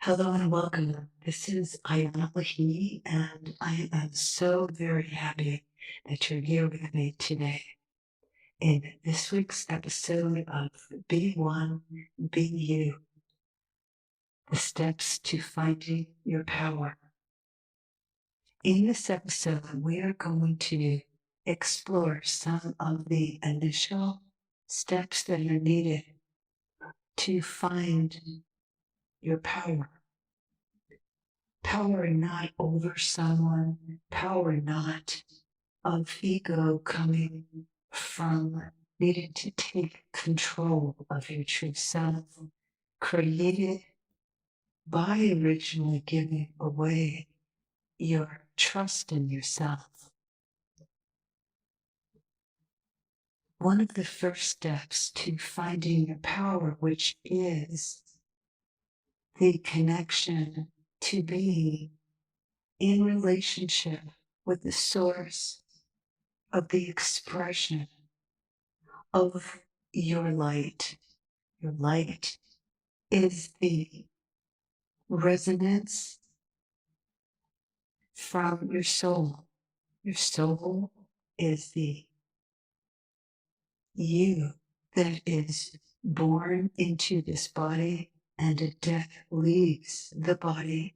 Hello and welcome. This is Ayana Lahi, and I am so very happy that you're here with me today in this week's episode of Be One, Be You, the steps to finding your power. In this episode, we are going to explore some of the initial steps that are needed to find your power. Power not over someone, power not of ego coming from needing to take control of your true self, created by originally giving away your trust in yourself. One of the first steps to finding your power, which is the connection to being in relationship with the source of the expression of your light. Your light is the resonance from your soul. Your soul is the you that is born into this body, and at death leaves the body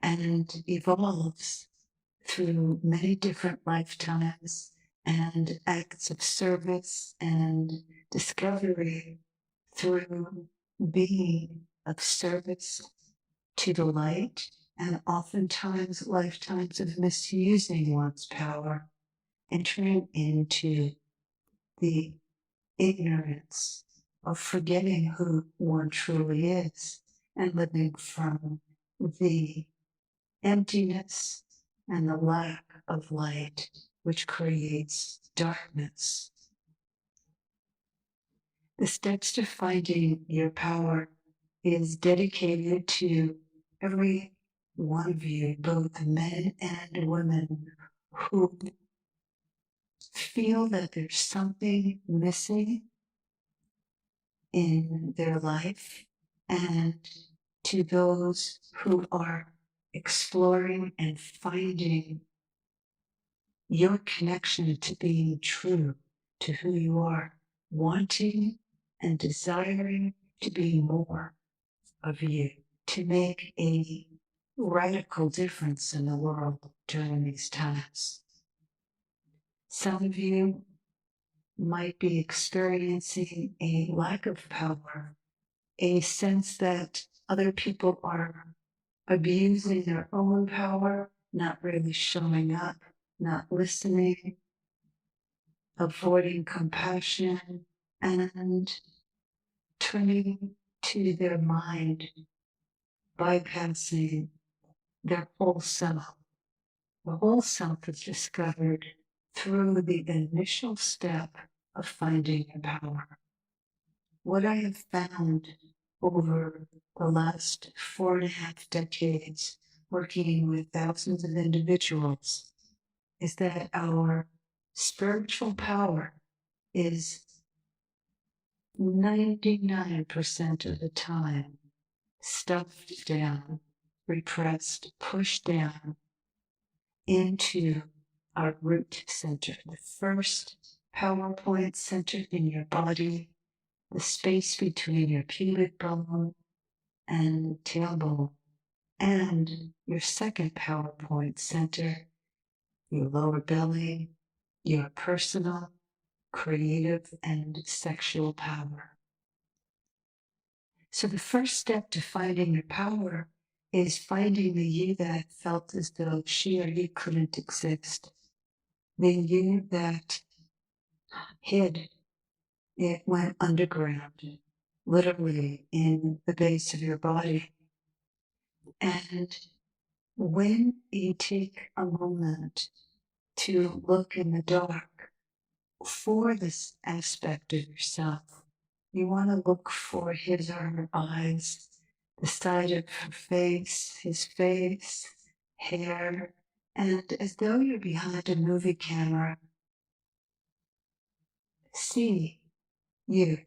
and evolves through many different lifetimes and acts of service and discovery through being of service to the light, and oftentimes lifetimes of misusing one's power, entering into the ignorance of forgetting who one truly is and living from the emptiness and the lack of light, which creates darkness. The steps to finding your power is dedicated to every one of you, both men and women, who feel that there's something missing in their life, and to those who are exploring and finding your connection to being true to who you are, wanting and desiring to be more of you, to make a radical difference in the world during these times. Some of you might be experiencing a lack of power, a sense that other people are abusing their own power, not really showing up, not listening, avoiding compassion, and turning to their mind, bypassing their whole self. The whole self is discovered through the initial step of finding your power. What I have found over the last 4.5 decades working with thousands of individuals is that our spiritual power is 99% of the time stuffed down, repressed, pushed down into our root center, the first power point centered in your body, the space between your pubic bone and tailbone, and your second power point center, your lower belly, your personal, creative, and sexual power. So the first step to finding your power is finding the you that felt as though she or he couldn't exist. The you that hid, it went underground, literally in the base of your body. And when you take a moment to look in the dark for this aspect of yourself, you want to look for his or her eyes, the side of her face, his face, hair, and as though you're behind a movie camera, see you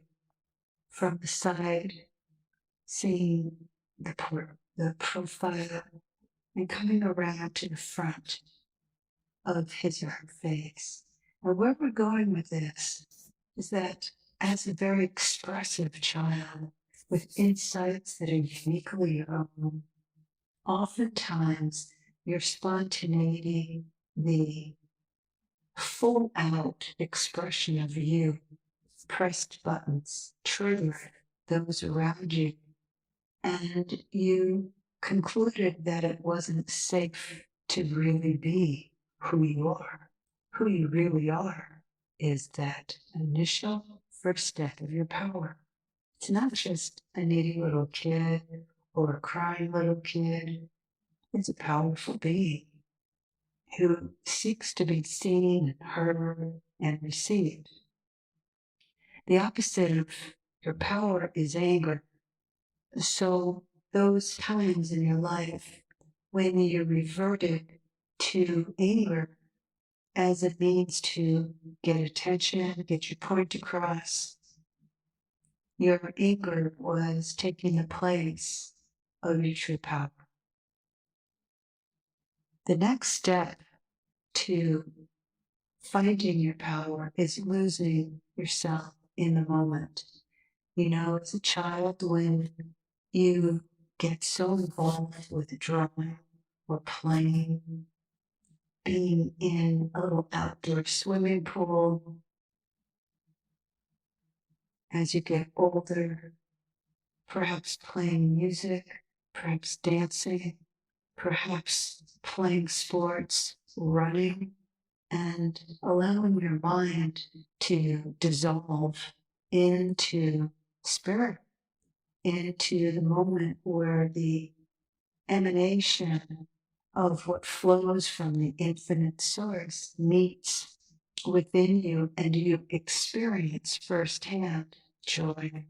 from the side seeing the profile and coming around to the front of his or her face. And where we're going with this is that as a very expressive child with insights that are uniquely your own, oftentimes your spontaneity, the full out expression of you, pressed buttons, triggered those around you, and you concluded that it wasn't safe to really be who you are. Who you really are is that initial first step of your power. It's not just a needy little kid or a crying little kid. It's a powerful being who seeks to be seen, heard, and received. The opposite of your power is anger. So those times in your life when you reverted to anger as a means to get attention, get your point across, your anger was taking the place of your true power. The next step to finding your power is losing yourself in the moment. You know, as a child, when you get so involved with drawing or playing, being in a little outdoor swimming pool, as you get older, perhaps playing music, perhaps dancing, perhaps playing sports, running, and allowing your mind to dissolve into spirit, into the moment where the emanation of what flows from the infinite source meets within you, and you experience firsthand joy,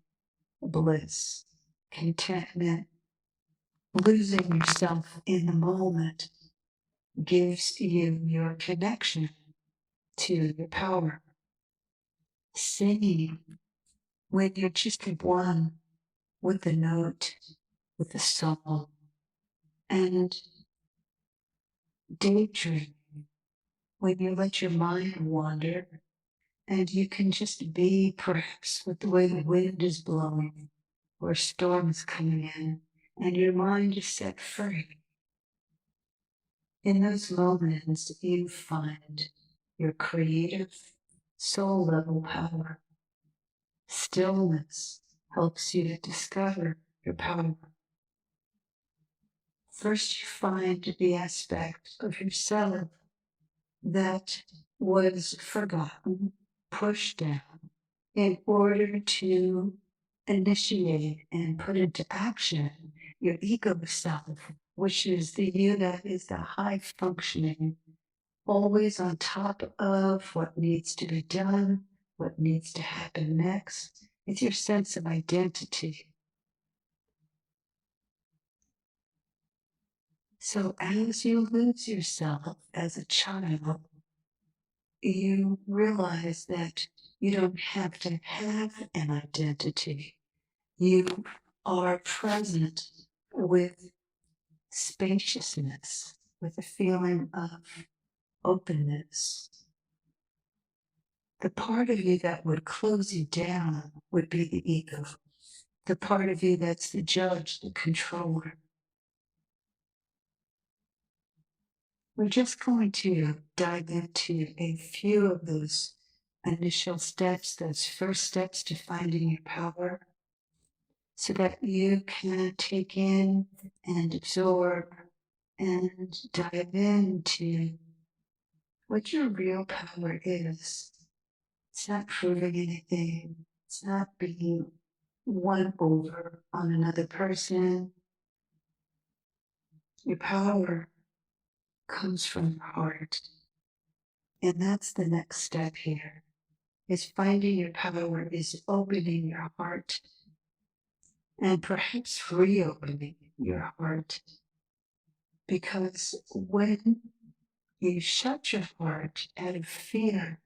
bliss, contentment. Losing yourself in the moment gives you your connection to your power. Singing when you're just one with the note, with the song, and daydreaming when you let your mind wander and you can just be perhaps with the way the wind is blowing or a storm is coming in and your mind is set free. In those moments, you find your creative soul level power. Stillness helps you to discover your power. First, you find the aspect of yourself that was forgotten, pushed down, in order to initiate and put into action your ego self, which is the you that is the high functioning, always on top of what needs to be done, what needs to happen next. It's your sense of identity. So as you lose yourself as a child, you realize that you don't have to have an identity. You are present with spaciousness, with a feeling of openness. The part of you that would close you down would be the ego. The part of you that's the judge, the controller. We're just going to dive into a few of those initial steps, those first steps to finding your power, so that you can take in and absorb and dive into what your real power is. It's not proving anything. It's not being won over on another person. Your power comes from your heart. And that's the next step here, is finding your power, is opening your heart and perhaps reopening your heart. Because when you shut your heart out of fear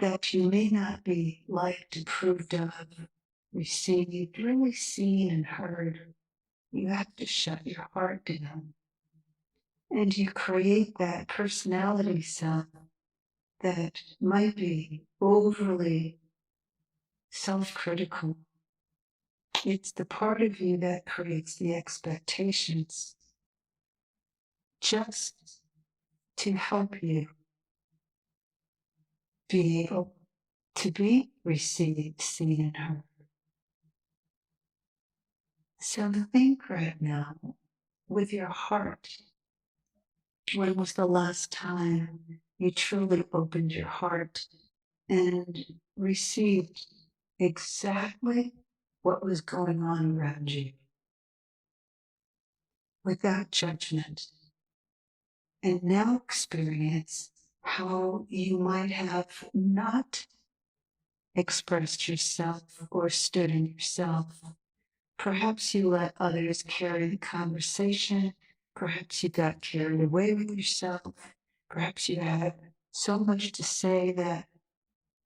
that you may not be liked, approved of, received, really seen and heard, you have to shut your heart down. And you create that personality self that might be overly self-critical. It's the part of you that creates the expectations just to help you be able to be received, seen, and heard. So think right now with your heart. When was the last time you truly opened your heart and received exactly what was going on around you without judgment? And now experience how you might have not expressed yourself or stood in yourself. Perhaps you let others carry the conversation. Perhaps you got carried away with yourself. Perhaps you had so much to say that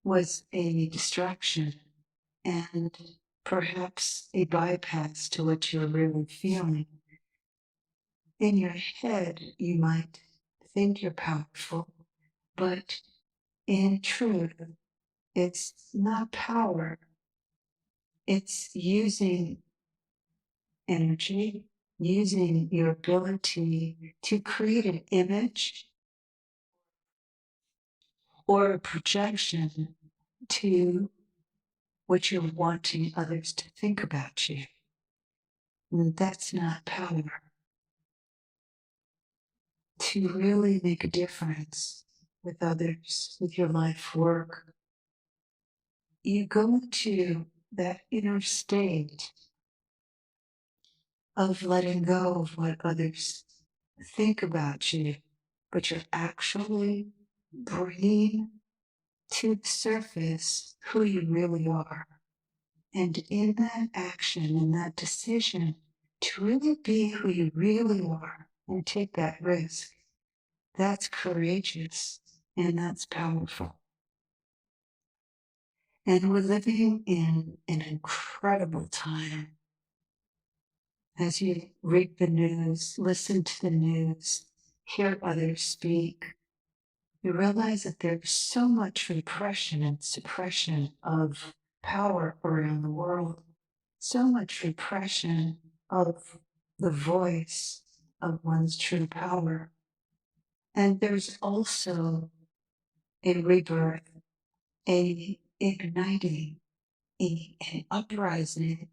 was a distraction and perhaps a bypass to what you're really feeling. In your head, you might think you're powerful, but in truth, it's not power. It's using energy, using your ability to create an image or a projection to what you're wanting others to think about you. And that's not power. To really make a difference with others, with your life work, you go into that inner state of letting go of what others think about you, but you're actually bringing to the surface who you really are. And in that action, in that decision to really be who you really are and take that risk, that's courageous and that's powerful. And we're living in an incredible time. As you read the news, listen to the news, hear others speak, you realize that there's so much repression and suppression of power around the world, so much repression of the voice of one's true power. And there's also a rebirth, a igniting, an uprising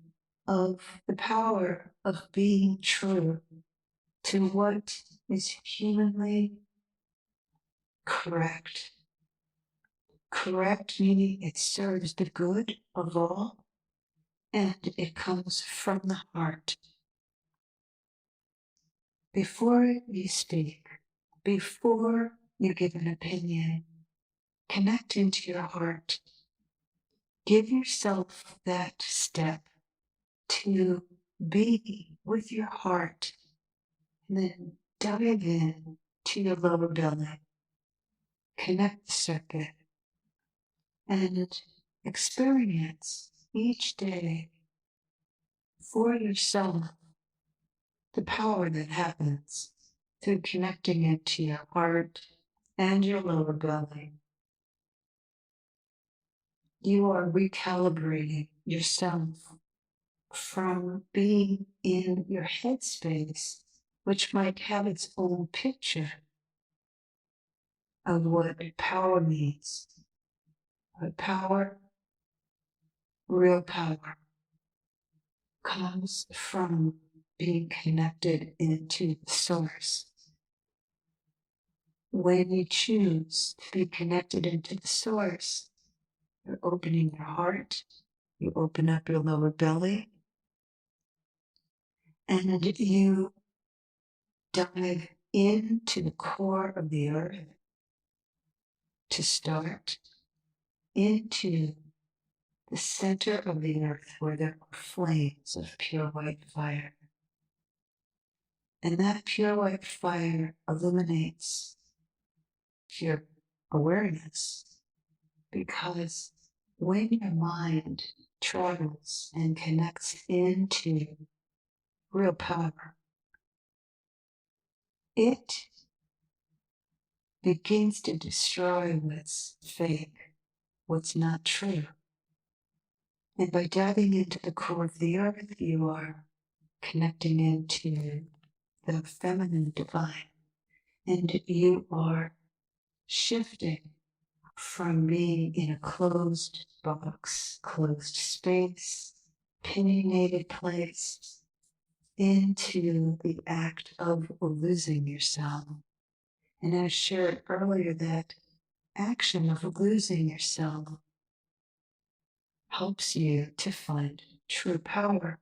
of the power of being true to what is humanly correct. Correct meaning it serves the good of all and it comes from the heart. Before you speak, before you give an opinion, connect into your heart. Give yourself that step to be with your heart and then dive in to your lower belly. Connect the circuit and experience each day for yourself the power that happens through connecting it to your heart and your lower belly. You are recalibrating yourself from being in your headspace, which might have its own picture of what power means. But power, real power, comes from being connected into the source. When you choose to be connected into the source, you're opening your heart, you open up your lower belly, and you dive into the core of the earth to start, into the center of the earth where there are flames of pure white fire. And that pure white fire illuminates your awareness, because when your mind travels and connects into real power, it begins to destroy what's fake, what's not true. And by diving into the core of the earth, you are connecting into the feminine divine, and you are shifting from being in a closed box, closed space, opinionated place, into the act of losing yourself. And I shared earlier that action of losing yourself helps you to find true power.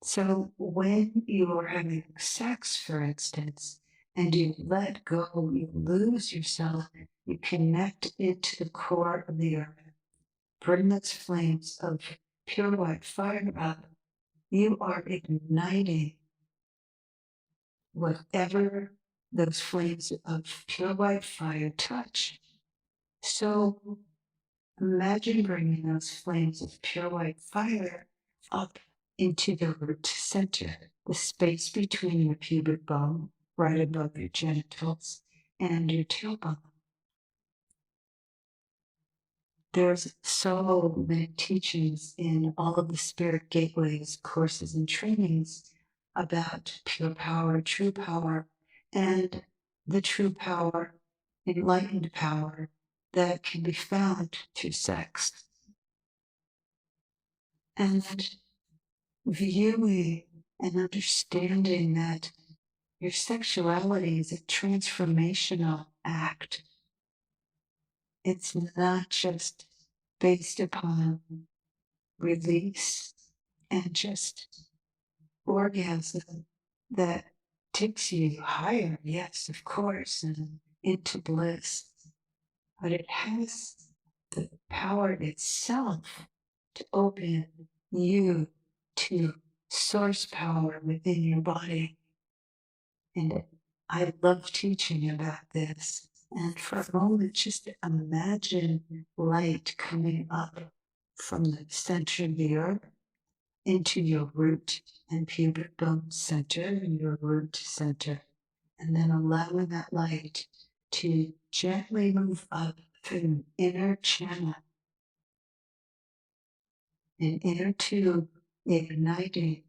So when you are having sex, for instance, and you let go, you lose yourself, you connect into the core of the earth, bring those flames of pure white fire up, you are igniting whatever those flames of pure white fire touch. So imagine bringing those flames of pure white fire up into the root center, the space between your pubic bone, right above your genitals, and your tailbone. There's so many teachings in all of the spirit gateways, courses, and trainings about pure power, true power, and the true power, enlightened power that can be found through sex. And viewing and understanding that your sexuality is a transformational act. It's not just based upon release and just orgasm that takes you higher, yes, of course, and into bliss, but it has the power itself to open you to source power within your body. And I love teaching about this. And for a moment, just imagine light coming up from the center of the earth into your root and pubic bone center, your root center, and then allowing that light to gently move up through an inner channel, an inner tube, igniting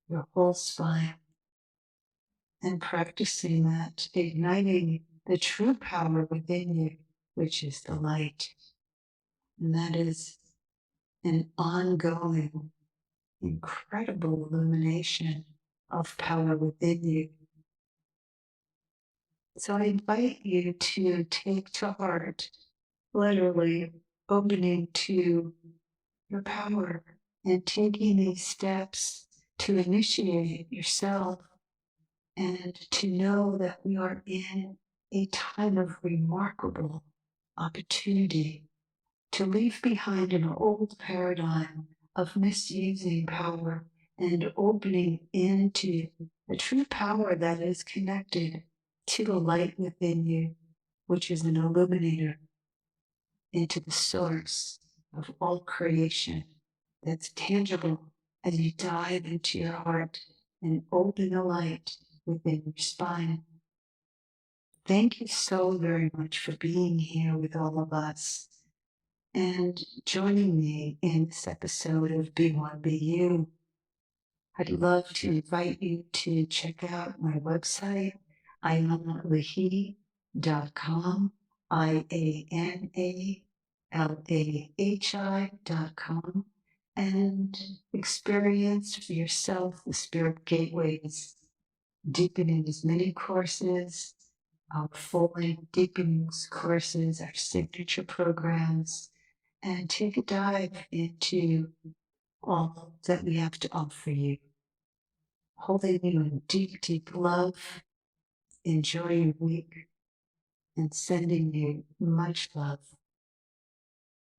your whole spine, and practicing that, igniting the true power within you, which is the light. And that is an ongoing, incredible illumination of power within you. So I invite you to take to heart, literally opening to your power and taking these steps to initiate yourself and to know that we are in a time of remarkable opportunity to leave behind an old paradigm of misusing power and opening into the true power that is connected to the light within you, which is an illuminator, into the source of all creation that's tangible as you dive into your heart and open the light within your spine. Thank you so very much for being here with all of us and joining me in this episode of Be One, Be You. I'd love to invite you to check out my website, ianalahi.com, IANALAHI.com, and experience for yourself the spirit gateways, deepening as many courses, our full-length deepenings courses, our signature programs, and take a dive into all that we have to offer you. Holding you in deep, deep love. Enjoy your week and sending you much love.